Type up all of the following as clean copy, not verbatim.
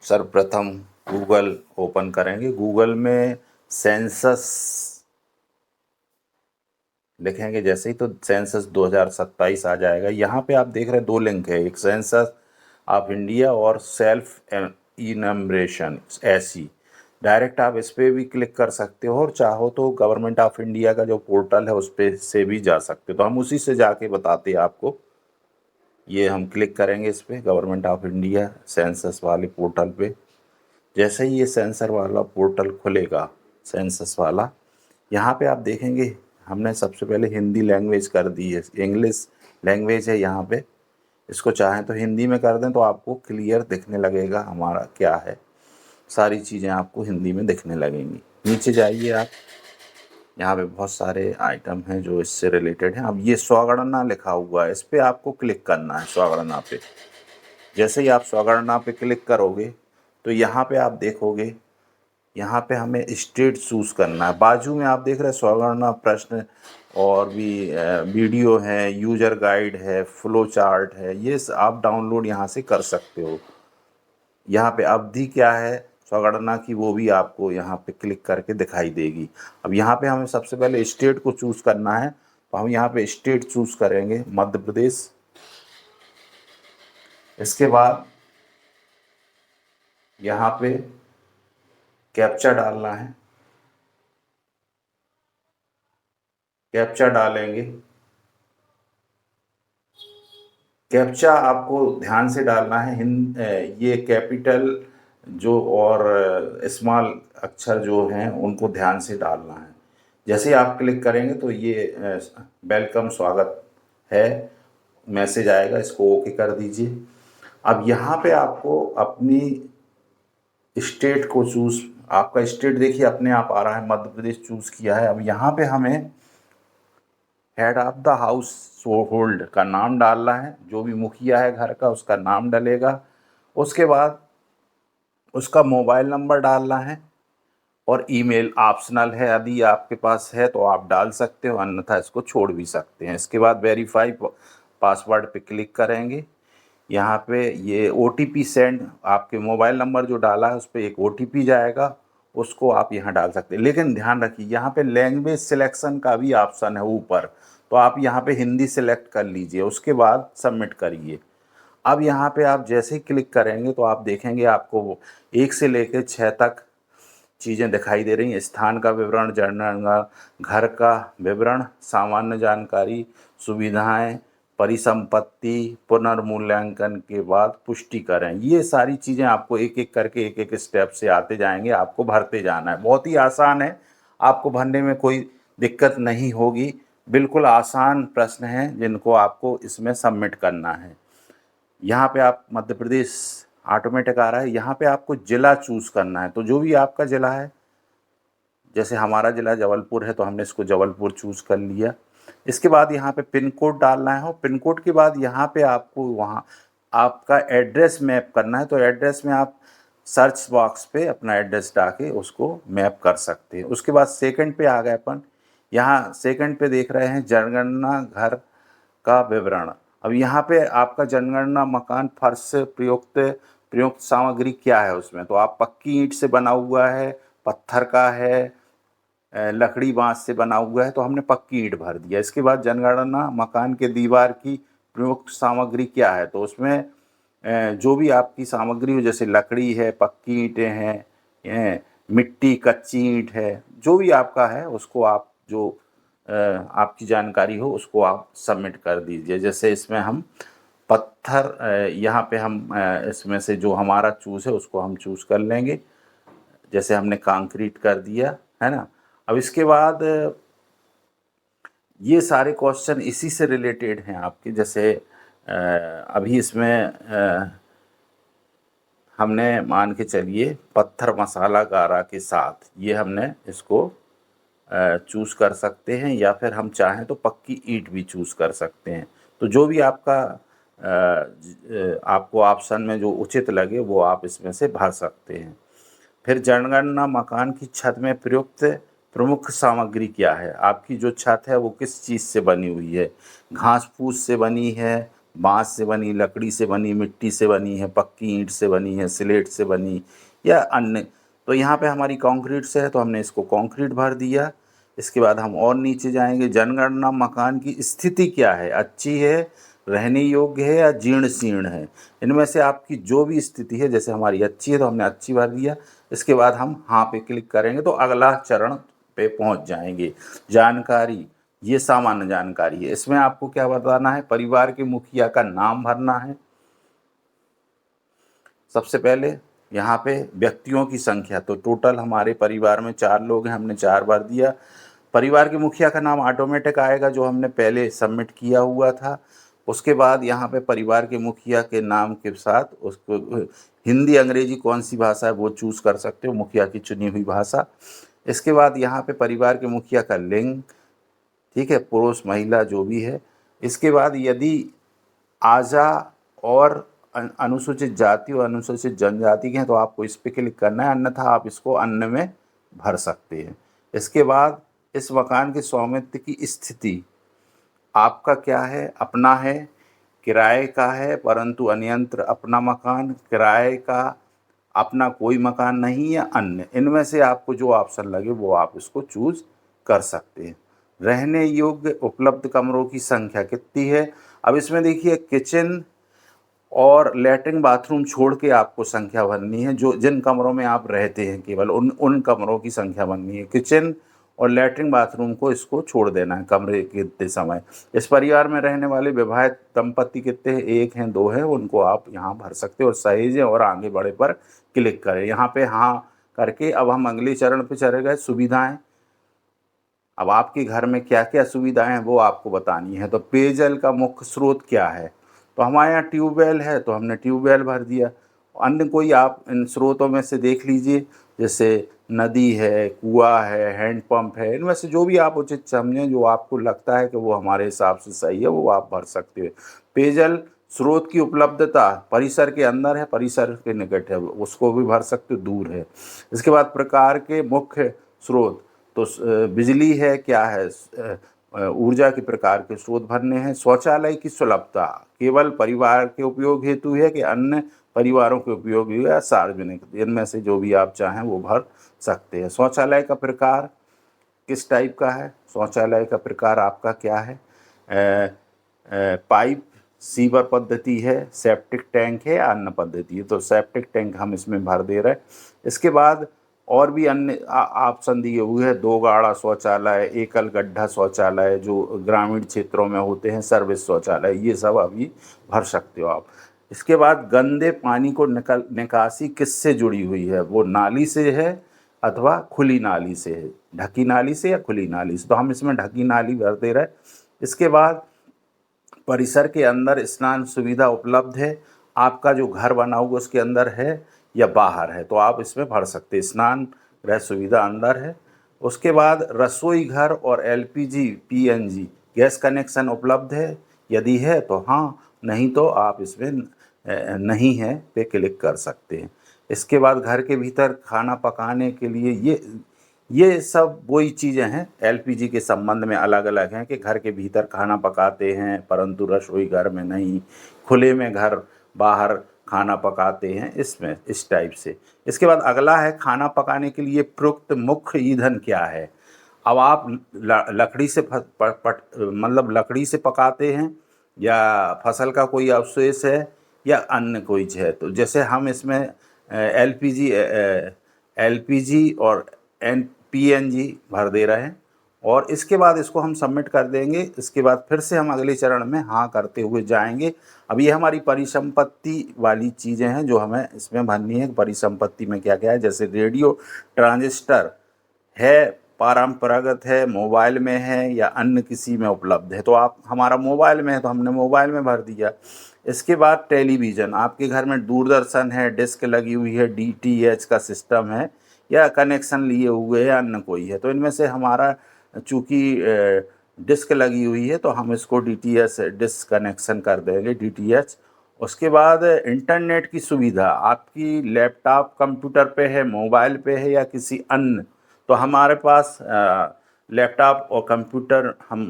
सर्वप्रथम Google open करेंगे। Google में सेंसस लिखेंगे जैसे ही तो सेंसस 2027 आ जाएगा। यहाँ पे आप देख रहे हैं दो लिंक है, एक सेंसस ऑफ इंडिया और सेल्फ इनमरेशन ऐसी। डायरेक्ट आप इस पर भी क्लिक कर सकते हो और चाहो तो गवर्नमेंट ऑफ इंडिया का जो पोर्टल है उस पर से भी जा सकते हो। तो हम उसी से जाके बताते हैं आपको। ये हम क्लिक करेंगे इस पर गवर्नमेंट ऑफ इंडिया सेंसस वाले पोर्टल पे। जैसे ही ये सेंसर वाला पोर्टल खुलेगा, सेंसस वाला, यहाँ पे आप देखेंगे हमने सबसे पहले हिंदी लैंग्वेज कर दी है, इंग्लिश लैंग्वेज है यहाँ पे। इसको चाहें तो हिंदी में कर दें तो आपको क्लियर दिखने लगेगा हमारा क्या है, सारी चीज़ें आपको हिंदी में दिखने लगेंगी। नीचे जाइए आप, यहाँ पे बहुत सारे आइटम हैं जो इससे रिलेटेड हैं। अब ये स्वगणना लिखा हुआ है, इस पर आपको क्लिक करना है, स्वगणना पे। जैसे ही आप स्वगणना पे क्लिक करोगे तो यहाँ पे आप देखोगे, यहाँ पे हमें स्टेट चूज़ करना है। बाजू में आप देख रहे हैं स्वगणना प्रश्न और भी वीडियो है, यूजर गाइड है, फ्लो चार्ट है, ये आप डाउनलोड यहाँ से कर सकते हो। यहाँ पे अवधि क्या है स्वगणना की वो भी आपको यहाँ पे क्लिक करके दिखाई देगी। अब यहाँ पे हमें सबसे पहले स्टेट को चूज़ करना है, तो हम यहाँ पे स्टेट चूज़ करेंगे मध्य प्रदेश। इसके बाद यहाँ पे कैप्चा डालना है, कैप्चा डालेंगे। कैप्चा आपको ध्यान से डालना है, ये कैपिटल जो और स्मॉल अक्षर जो हैं उनको ध्यान से डालना है। जैसे ही आप क्लिक करेंगे तो ये वेलकम स्वागत है मैसेज आएगा, इसको ओके कर दीजिए। अब यहाँ पे आपको अपनी स्टेट को चूज़, आपका स्टेट देखिए अपने आप आ रहा है, मध्य प्रदेश चूज़ किया है। अब यहाँ पे हमें head of the house hold का नाम डालना है, जो भी मुखिया है घर का उसका नाम डलेगा। उसके बाद उसका मोबाइल नंबर डालना है और ईमेल ऑप्शनल है, यदि आपके पास है तो आप डाल सकते हो, अन्यथा इसको छोड़ भी सकते हैं। इसके बाद वेरीफाई पासवर्ड पे क्लिक करेंगे। यहाँ पे ये OTP सेंड, आपके मोबाइल नंबर जो डाला है उस पर एक OTP जाएगा, उसको आप यहाँ डाल सकते हैं। लेकिन ध्यान रखिए यहाँ पे लैंग्वेज सिलेक्शन का भी ऑप्शन है ऊपर, तो आप यहाँ पे हिंदी सिलेक्ट कर लीजिए, उसके बाद सबमिट करिए। अब यहाँ पे आप जैसे ही क्लिक करेंगे तो आप देखेंगे आपको 1 से लेकर 6 तक चीज़ें दिखाई दे रही हैं। स्थान का विवरण, जनगणना, घर का विवरण, सामान्य जानकारी, सुविधाएं, परिसंपत्ति, पुनर्मूल्यांकन के बाद पुष्टि करें। ये सारी चीज़ें आपको एक एक करके एक एक स्टेप से आते जाएंगे, आपको भरते जाना है। बहुत ही आसान है, आपको भरने में कोई दिक्कत नहीं होगी। बिल्कुल आसान प्रश्न हैं जिनको आपको इसमें सबमिट करना है। यहाँ पे आप मध्य प्रदेश ऑटोमेटिक आ रहा है। यहाँ पे आपको ज़िला चूज़ करना है, तो जो भी आपका ज़िला है, जैसे हमारा ज़िला जबलपुर है तो हमने इसको जबलपुर चूज़ कर लिया। इसके बाद यहाँ पे पिन कोड डालना है और पिन कोड के बाद यहाँ पे आपको वहाँ आपका एड्रेस मैप करना है। तो एड्रेस में आप सर्च बॉक्स पे अपना एड्रेस डाके उसको मैप कर सकते हैं। उसके बाद सेकंड पे आ गए अपन, यहाँ सेकंड पे देख रहे हैं जनगणना घर का विवरण। अब यहाँ पे आपका जनगणना मकान फर्श प्रयुक्त सामग्री क्या है उसमें, तो आप पक्की ईंट से बना हुआ है, पत्थर का है, लकड़ी बांस से बना हुआ है, तो हमने पक्की ईंट भर दिया। इसके बाद जनगणना मकान के दीवार की प्रयुक्त सामग्री क्या है, तो उसमें जो भी आपकी सामग्री हो, जैसे लकड़ी है, पक्की ईंटें हैं, मिट्टी कच्ची ईंट है, जो भी आपका है उसको आप जो आपकी जानकारी हो उसको आप सबमिट कर दीजिए। जैसे इसमें हम पत्थर, यहाँ पे हम इसमें से जो हमारा चूज़ है उसको हम चूज़ कर लेंगे। जैसे हमने कंक्रीट कर दिया है ना। अब इसके बाद ये सारे क्वेश्चन इसी से रिलेटेड हैं आपके। जैसे अभी इसमें हमने मान के चलिए पत्थर मसाला गारा के साथ, ये हमने इसको चूज़ कर सकते हैं, या फिर हम चाहें तो पक्की ईंट भी चूज़ कर सकते हैं। तो जो भी आपका आपको ऑप्शन में जो उचित लगे वो आप इसमें से भर सकते हैं। फिर जनगणना मकान की छत में प्रयुक्त प्रमुख सामग्री क्या है, आपकी जो छत है वो किस चीज़ से बनी हुई है, घास फूस से बनी है, बांस से बनी, लकड़ी से बनी, मिट्टी से बनी है, पक्की ईंट से बनी है, सिलेट से बनी या अन्य। तो यहाँ पे हमारी कंक्रीट से है तो हमने इसको कंक्रीट भर दिया। इसके बाद हम और नीचे जाएंगे, जनगणना मकान की स्थिति क्या है, अच्छी है, रहने योग्य है या जीर्ण शीर्ण है। इनमें से आपकी जो भी स्थिति है, जैसे हमारी अच्छी है तो हमने अच्छी भर दिया। इसके बाद हम हाँ पे क्लिक करेंगे तो अगला चरण पे पहुंच जाएंगे। जानकारी, ये सामान्य जानकारी है। इसमें आपको क्या बताना है, परिवार के मुखिया का नाम भरना है। सबसे पहले यहाँ पे व्यक्तियों की संख्या, तो टोटल हमारे परिवार में 4 लोग हैं, हमने 4 भर दिया। परिवार के मुखिया का नाम ऑटोमेटिक आएगा जो हमने पहले सबमिट किया हुआ था। उसके बाद यहाँ पे परिवार के मुखिया के नाम के साथ उसको हिंदी अंग्रेजी कौन सी भाषा है वो चूज़ कर सकते हो, मुखिया की चुनी हुई भाषा। इसके बाद यहाँ पे परिवार के मुखिया का लिंग, ठीक है, पुरुष महिला जो भी है। इसके बाद यदि आजा और अनुसूचित जाति और अनुसूचित जनजाति के हैं तो आपको इस पर क्लिक करना है, अन्यथा आप इसको अन्य में भर सकते हैं। इसके बाद इस मकान के स्वामित्व की स्थिति आपका क्या है, अपना है, किराए का है परंतु अन्यंत्र अपना मकान, किराए का, अपना कोई मकान नहीं है, अन्य। इनमें से आपको जो ऑप्शन लगे वो आप इसको चूज कर सकते हैं। रहने योग्य उपलब्ध कमरों की संख्या कितनी है, अब इसमें देखिए किचन और लैट्रिन बाथरूम छोड़ के आपको संख्या भरनी है। जो जिन कमरों में आप रहते हैं केवल उन उन कमरों की संख्या भरनी है। किचन और लैट्रिन बाथरूम को इसको छोड़ देना है कमरे कितने समय। इस परिवार में रहने वाले विवाहित दंपति कितने हैं, 1 हैं 2 हैं, उनको आप यहाँ भर सकते हो और सहेजें और आगे बढ़े पर क्लिक करें। यहाँ पे हाँ करके अब हम अगले चरण पे चले गए, सुविधाएं। अब आपके घर में क्या क्या सुविधाएं हैं वो आपको बतानी है। तो पेयजल का मुख्य स्रोत क्या है, तो हमारे यहाँ ट्यूबवेल है तो हमने ट्यूबवेल भर दिया। अन्य कोई आप इन स्रोतों में से देख लीजिए, जैसे नदी है, कुआं है, हैंडपंप है, इनमें से जो भी आप उचित समझें, जो आपको लगता है कि वो हमारे हिसाब से सही है वो आप भर सकते हो। पेयजल स्रोत की उपलब्धता परिसर के अंदर है, परिसर के निकट है, उसको भी भर सकते हो, दूर है। इसके बाद प्रकार के मुख्य स्रोत, तो बिजली है, क्या है, ऊर्जा के प्रकार के स्रोत भरने हैं। शौचालय की सुलभता केवल परिवार के उपयोग हेतु है कि अन्य परिवारों के उपयोग है या सार्वजनिक, इनमें से जो भी आप चाहें वो भर सकते हैं। शौचालय का प्रकार किस टाइप का है, शौचालय का प्रकार आपका क्या है, पाइप सीवर पद्धति है, सेप्टिक टैंक है या अन्य पद्धति है, तो सेप्टिक टैंक हम इसमें भर दे रहे हैं। इसके बाद और भी अन्य ऑप्शन दिए हुए हैं, 2 गाड़ा शौचालय, एकल गड्ढा शौचालय जो ग्रामीण क्षेत्रों में होते हैं, सर्विस शौचालय, ये सब अभी भर सकते हो आप। इसके बाद गंदे पानी को निकासी किससे जुड़ी हुई है, वो नाली से है अथवा खुली नाली से है, ढकी नाली से या खुली नाली से, तो हम इसमें ढकी नाली भर दे रहे हैं। इसके बाद परिसर के अंदर स्नान सुविधा उपलब्ध है, आपका जो घर बना हुआ उसके अंदर है या बाहर है, तो आप इसमें भर सकते हैं, स्नान गृह सुविधा अंदर है। उसके बाद रसोई घर और एलपीजी पीएनजी गैस कनेक्शन उपलब्ध है, यदि है तो हाँ, नहीं तो आप इसमें नहीं है पे क्लिक कर सकते हैं। इसके बाद घर के भीतर खाना पकाने के लिए ये सब वही चीज़ें हैं एलपीजी के संबंध में अलग अलग हैं कि घर के भीतर खाना पकाते हैं परंतु रसोई घर में नहीं, खुले में घर बाहर खाना पकाते हैं, इसमें इस टाइप से। इसके बाद अगला है खाना पकाने के लिए प्रयुक्त मुख्य ईंधन क्या है। अब आप लकड़ी से मतलब लकड़ी से पकाते हैं या फसल का कोई अवशेष है या अन्य कोई चीज़ है, तो जैसे हम इसमें एलपीजी और पीएनजी भर दे रहे हैं और इसके बाद इसको हम सबमिट कर देंगे। इसके बाद फिर से हम अगले चरण में हाँ करते हुए जाएंगे। अब ये हमारी परिसंपत्ति वाली चीज़ें हैं जो हमें इसमें भरनी है। परिसंपत्ति में क्या क्या है, जैसे रेडियो ट्रांजिस्टर है, परंपरागत है, मोबाइल में है या अन्य किसी में उपलब्ध है, तो आप हमारा मोबाइल में है तो हमने मोबाइल में भर दिया। इसके बाद टेलीविज़न, आपके घर में दूरदर्शन है, डिस्क लगी हुई है, डीटीएच का सिस्टम है या कनेक्शन लिए हुए है, अन्य कोई है, तो इनमें से हमारा चूँकि डिस्क लगी हुई है तो हम इसको डीटीएच डिस्क कनेक्शन कर देंगे, डीटीएच। उसके बाद इंटरनेट की सुविधा आपकी लैपटॉप कंप्यूटर पे है, मोबाइल पे है या किसी अन्य, तो हमारे पास लैपटॉप और कंप्यूटर हम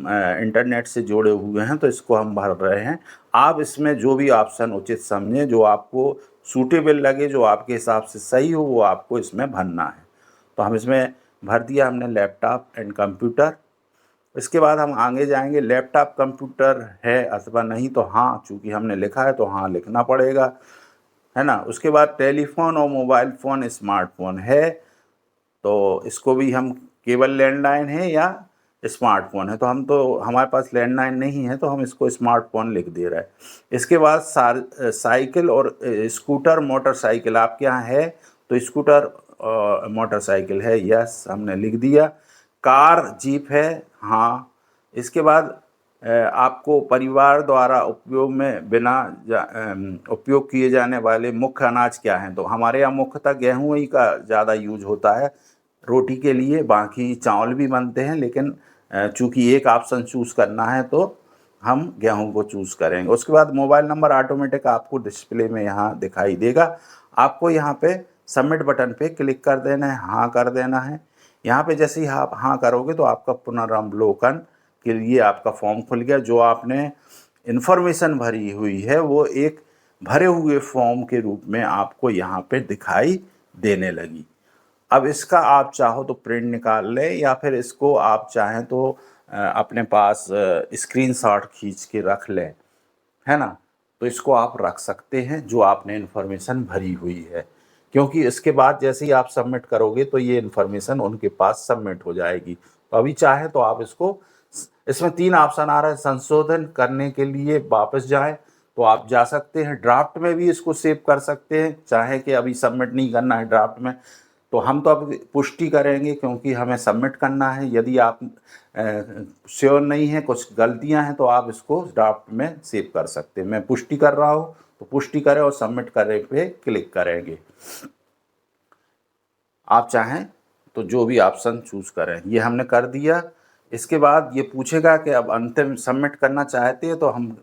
इंटरनेट से जुड़े हुए हैं, तो इसको हम भर रहे हैं। आप इसमें जो भी ऑप्शन उचित समझें, जो आपको सूटेबल लगे, जो आपके हिसाब से सही हो, वो आपको इसमें भरना है। तो हम इसमें भर दिया हमने लैपटॉप एंड कंप्यूटर। इसके बाद हम आगे जाएंगे, लैपटॉप कंप्यूटर है अथवा नहीं, तो हाँ, चूँकि हमने लिखा है तो हाँ लिखना पड़ेगा, है ना। उसके बाद टेलीफोन और मोबाइल फ़ोन स्मार्टफोन है, तो इसको भी हम केवल लैंडलाइन है या स्मार्टफोन है, तो हम तो हमारे पास लैंडलाइन नहीं है तो हम इसको स्मार्टफोन लिख दे रहे हैं। इसके बाद साइकिल और स्कूटर मोटरसाइकिल आपके यहाँ है, तो स्कूटर मोटरसाइकिल है, यस हमने लिख दिया। कार जीप है, हाँ। इसके बाद आपको परिवार द्वारा उपयोग में उपयोग किए जाने वाले मुख्य अनाज क्या हैं, तो हमारे यहाँ मुख्यतः गेहूं ही का ज़्यादा यूज होता है रोटी के लिए। बाकी चावल भी बनते हैं, लेकिन चूंकि एक ऑप्शन चूज़ करना है तो हम गेहूं को चूज़ करेंगे। उसके बाद मोबाइल नंबर ऑटोमेटिक आपको डिस्प्ले में यहाँ दिखाई देगा। आपको यहाँ पे सबमिट बटन पे क्लिक कर देना है, हाँ कर देना है। यहाँ पे जैसे ही आप हाँ करोगे तो आपका पुनरावलोकन के लिए आपका फॉर्म खुल गया। जो आपने इन्फॉर्मेशन भरी हुई है वो एक भरे हुए फॉर्म के रूप में आपको यहाँ पे दिखाई देने लगी। अब इसका आप चाहो तो प्रिंट निकाल लें, या फिर इसको आप चाहें तो अपने पास स्क्रीनशॉट खींच के रख लें, है ना। तो इसको आप रख सकते हैं जो आपने इन्फॉर्मेशन भरी हुई है, क्योंकि इसके बाद जैसे ही आप सबमिट करोगे तो ये इन्फॉर्मेशन उनके पास सबमिट हो जाएगी। तो अभी चाहे तो आप इसको, इसमें 3 ऑप्शन आ रहा है, संशोधन करने के लिए वापस जाएं तो आप जा सकते हैं, ड्राफ्ट में भी इसको सेव कर सकते हैं, चाहे कि अभी सबमिट नहीं करना है ड्राफ्ट में, तो हम तो अब पुष्टि करेंगे क्योंकि हमें सबमिट करना है। यदि आप श्योर नहीं है, कुछ गलतियां हैं, तो आप इसको ड्राफ्ट में सेव कर सकते हैं। मैं पुष्टि कर रहा हूं, तो पुष्टि करें और सबमिट करें पे क्लिक करेंगे। आप चाहें तो जो भी ऑप्शन चूज करें, ये हमने कर दिया। इसके बाद ये पूछेगा कि अब अंतिम सबमिट करना चाहते हैं, तो हम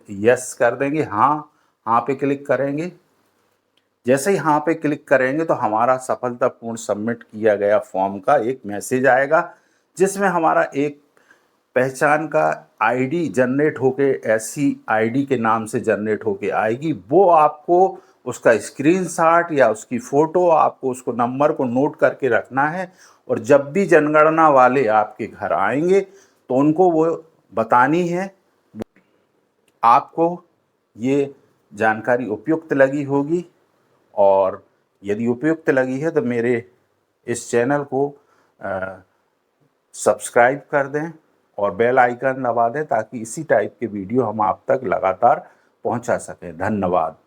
यस कर देंगे, हाँ हाँ पे क्लिक करेंगे। जैसे ही हाँ पे क्लिक करेंगे तो हमारा सफलतापूर्ण सबमिट किया गया फॉर्म का एक मैसेज आएगा, जिसमें हमारा एक पहचान का आईडी जनरेट होके, ऐसी आईडी के नाम से जनरेट होके आएगी। वो आपको उसका स्क्रीनशॉट या उसकी फ़ोटो, आपको उसको नंबर को नोट करके रखना है, और जब भी जनगणना वाले आपके घर आएंगे तो उनको वो बतानी है। आपको ये जानकारी उपयुक्त लगी होगी, और यदि उपयुक्त लगी है तो मेरे इस चैनल को सब्सक्राइब कर दें और बेल आइकन दबा दें, ताकि इसी टाइप के वीडियो हम आप तक लगातार पहुंचा सकें। धन्यवाद।